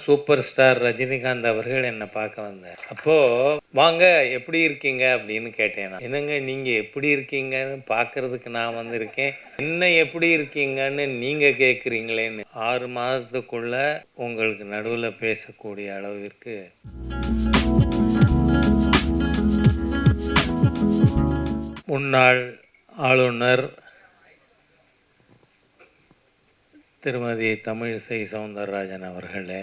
Super star Rajinikanth அவர்கள் என்னை பார்க்க வந்தார். அப்போ வாங்க எப்படி இருக்கீங்க அப்படின்னு கேட்டேன். நான் என்னங்க நீங்க எப்படி இருக்கீங்கன்னு பார்க்கறதுக்கு நான் வந்திருக்கேன், என்ன எப்படி இருக்கீங்கன்னு நீங்க கேட்குறீங்களேன்னு. 6 மாதத்துக்குள்ள உங்களுக்கு நடுவில் பேசக்கூடிய அளவிற்கு முன்னாள் ஆளுநர் திருமதி தமிழிசை சவுந்தரராஜன் அவர்களே,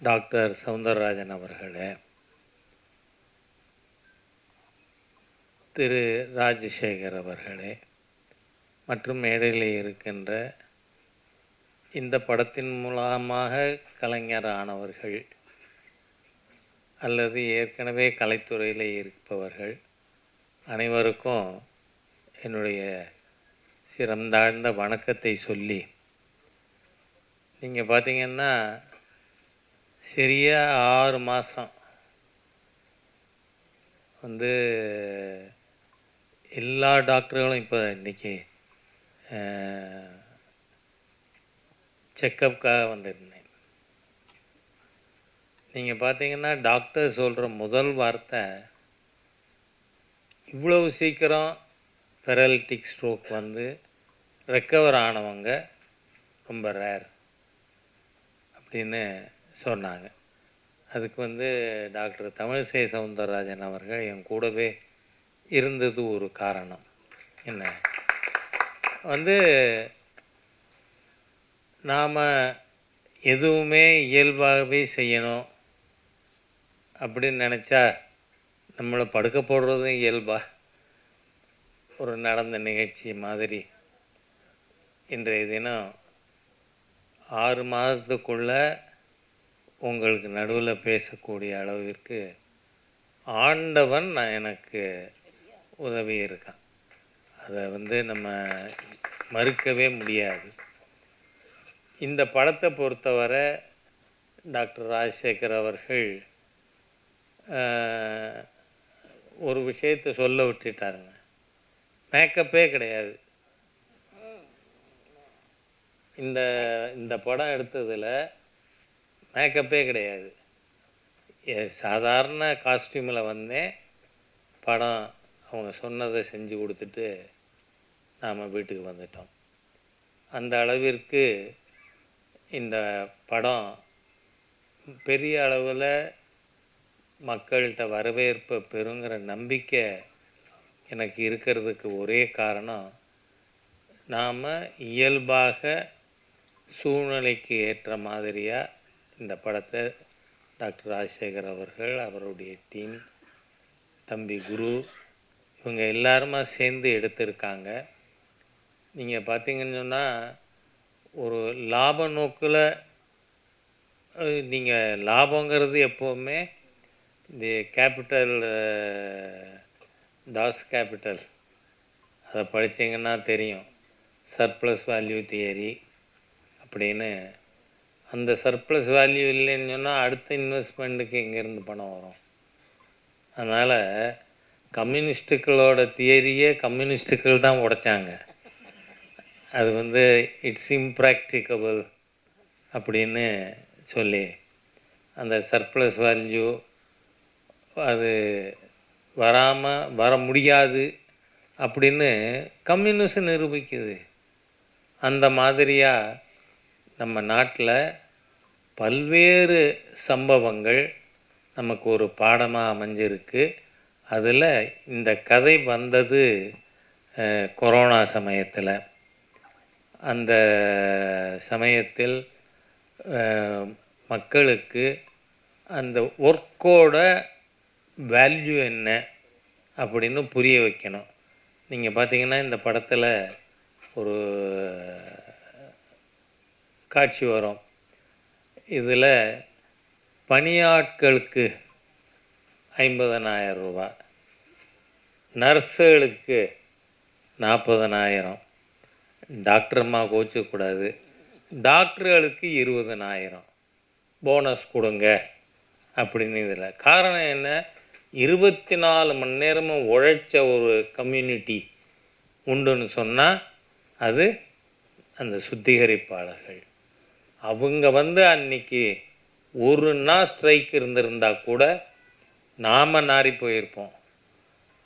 டாக்டர் சவுந்தரராஜன் அவர்களே, திரு ராஜசேகர் அவர்களே மற்றும் மேடையில் இருக்கின்ற இந்த படத்தின் மூலமாக கலைஞர் ஆனவர்கள் அல்லது ஏற்கனவே கலைத்துறையில் இருப்பவர்கள் அனைவருக்கும் என்னுடைய சிறந்தாழ்ந்த வணக்கத்தை சொல்லி, நீங்கள் பார்த்தீங்கன்னா சரியாக 6 மாதம் எல்லா டாக்டர்களும் இப்போ இன்றைக்கி செக்கப்புக்காக வந்திருந்தேன். நீங்கள் பார்த்தீங்கன்னா டாக்டர் சொல்கிற முதல் வார்த்தை, இவ்வளவு சீக்கிரம் பெரலிட்டிக் ஸ்ட்ரோக் ரெக்கவர் ஆனவங்க ரொம்ப ரேர் அப்படின்னு சொன்னாங்க. அதுக்கு டாக்டர் தமிழிசை சவுந்தரராஜன் அவர்கள் என் கூடவே இருந்தது ஒரு காரணம். என்ன நாம் எதுவுமே இயல்பாகவே செய்யணும் அப்படின்னு நினச்சா நம்மளை படுக்க போடுறதும் இயல்பாக ஒரு நடந்த நிகழ்ச்சி மாதிரி இன்றைய தினம் 6 மாதத்துக்குள்ள உங்களுக்கு நடுவில் பேசக்கூடிய அளவிற்கு ஆண்டவன் எனக்கு உதவி இருக்கான். அதை நம்ம மறுக்கவே முடியாது. இந்த படத்தை பொறுத்தவரை டாக்டர் ராஜசேகர் அவர்கள் ஒரு விஷயத்தை சொல்ல விட்டுட்டாருங்க. மேக்கப்பே கிடையாது. இந்த படம் எடுத்ததில் மேக்கப்பே கிடையாது. சாதாரண காஸ்டியூமில் வந்தேன். படம் அவங்க சொன்னதை செஞ்சு கொடுத்துட்டு நாம் வீட்டுக்கு வந்துட்டோம். அந்த அளவிற்கு இந்த படம் பெரிய அளவில் மக்கள்கிட்ட வரவேற்பை பெறுங்கிற நம்பிக்கை எனக்கு இருக்கிறதுக்கு ஒரே காரணம், நாம் இயல்பாக சூழ்நிலைக்கு ஏற்ற மாதிரியாக இந்த படத்தை டாக்டர் ராஜசேகர் அவர்கள், அவருடைய டீம், தம்பி குரு, இவங்க எல்லாருமா சேர்ந்து எடுத்திருக்காங்க. நீங்கள் பார்த்தீங்கன்னு சொன்னால் ஒரு லாப நோக்கில் நீங்கள் லாபங்கிறது எப்போவுமே இந்த கேபிட்டல் தாஸ் கேபிட்டல் அதை படித்தீங்கன்னா தெரியும். சர்ப்ளஸ் வேல்யூ தியரி அப்படின்னு. அந்த சர்ப்ளஸ் வேல்யூ இல்லைன்னு சொன்னால் அடுத்த இன்வெஸ்ட்மெண்ட்டுக்கு எங்கேருந்து பணம் வரும்? அதனால் கம்யூனிஸ்ட்டுகளோட தியரியே கம்யூனிஸ்ட்டுகள் தான் உடைச்சாங்க. அது இட்ஸ் இம்ப்ராக்டிகபிள் அப்படின்னு சொல்லி அந்த சர்ப்ளஸ் வேல்யூ அது வர முடியாது அப்படின்னு கம்யூனிஸ்ட் நிரூபிக்குது. அந்த மாதிரியாக நம்ம நாட்டில் பல்வேறு சம்பவங்கள் நமக்கு ஒரு பாடமாக அமைஞ்சிருக்கு. அதில் இந்த கதை வந்தது கொரோனா சமயத்தில். அந்த சமயத்தில் மக்களுக்கு அந்த ஒர்க்கோட வேல்யூ என்ன அப்படின்னு புரிய வைக்கணும். நீங்கள் பார்த்தீங்கன்னா இந்த படத்தில் ஒரு காட்சி வரும். இதில் பணியாட்களுக்கு 50,000 ரூபா, நர்ஸுகளுக்கு 40,000, டாக்டர்மா கோச்சக்கூடாது, டாக்டர்களுக்கு 20,000 போனஸ் கொடுங்க அப்படின்னு. இதில் காரணம் என்ன? 24 மணி நேரமும் உழைச்ச ஒரு கம்யூனிட்டி உண்டுன்னு சொன்னால் அது அந்த சுத்திகரிப்பாளர்கள். அவங்க வந்து அன்னைக்கு ஒரு நாள் ஸ்ட்ரைக் இருந்திருந்தா கூட நாம் நாறி போயிருப்போம்.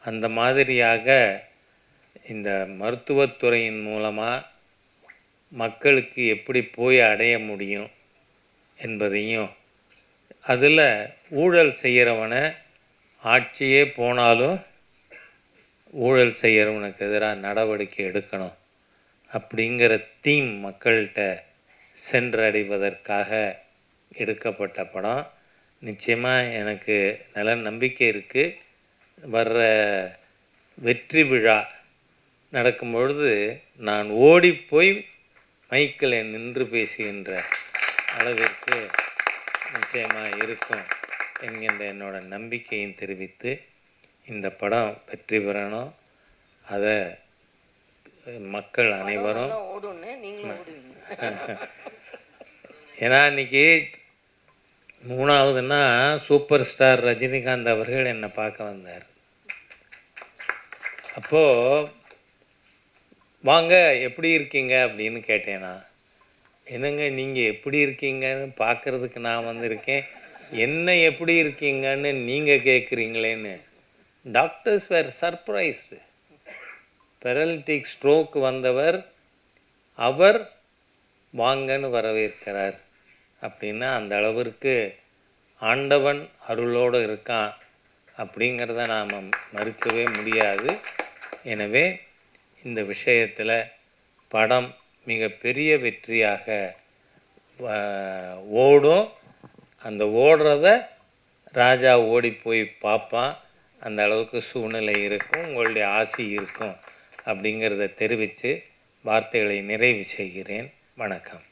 அந்த மாதிரியாக இந்த மருத்துவத்துறையின் மூலமாக மக்களுக்கு எப்படி போய் அடைய முடியும் என்பதையும், அதில் ஊழல் செய்கிறவனை ஆட்சியே போனாலும் ஊழல் செய்கிறவனுக்கு எதிராக நடவடிக்கை எடுக்கணும் அப்படிங்கிற தீம் மக்கள்கிட்ட சென்றடைவதற்காக எடுக்கப்பட்ட படம். நிச்சயமாக எனக்கு நல்ல நம்பிக்கை இருக்குது. வர்ற வெற்றி விழா நடக்கும்பொழுது நான் ஓடிப்போய் மைக்கில் நின்று பேசுகின்ற அளவிற்கு நிச்சயமாக இருக்கும் என்கின்ற என்னோட நம்பிக்கையும் தெரிவித்து, இந்த படம் வெற்றி பெறணும். அதை மக்கள் அனைவரும் ஏன்னா இன்னைக்கு 3வதுன்னா சூப்பர் ஸ்டார் ரஜினிகாந்த் அவர்கள் என்னை பார்க்க வந்தார். அப்போது வாங்க எப்படி இருக்கீங்க அப்படின்னு கேட்டேனா, என்னங்க நீங்கள் எப்படி இருக்கீங்கன்னு பார்க்குறதுக்கு நான் வந்திருக்கேன், என்ன எப்படி இருக்கீங்கன்னு நீங்கள் கேட்குறீங்களேன்னு. டாக்டர்ஸ் வேர் சர்ப்ரைஸ்டு. பெரலிட்டிக் ஸ்ட்ரோக் வந்தவர் அவர் வாங்கன்னு வரவேற்கிறார் அப்படின்னா அந்த அளவிற்கு ஆண்டவன் அருளோடு இருக்கான் அப்படிங்கிறத நாம் மறுக்கவே முடியாது. எனவே இந்த விஷயத்தில் படம் மிகப்பெரிய வெற்றியாக ஓடும். அந்த ஓடுறத ராஜா ஓடி போய் பார்ப்பான். அந்த அளவுக்கு சூழ்நிலை இருக்கும், உங்களுடைய ஆசி இருக்கும் அப்படிங்கிறத தெரிவித்து வார்த்தைகளை நிறைவு செய்கிறேன். வணக்கம்.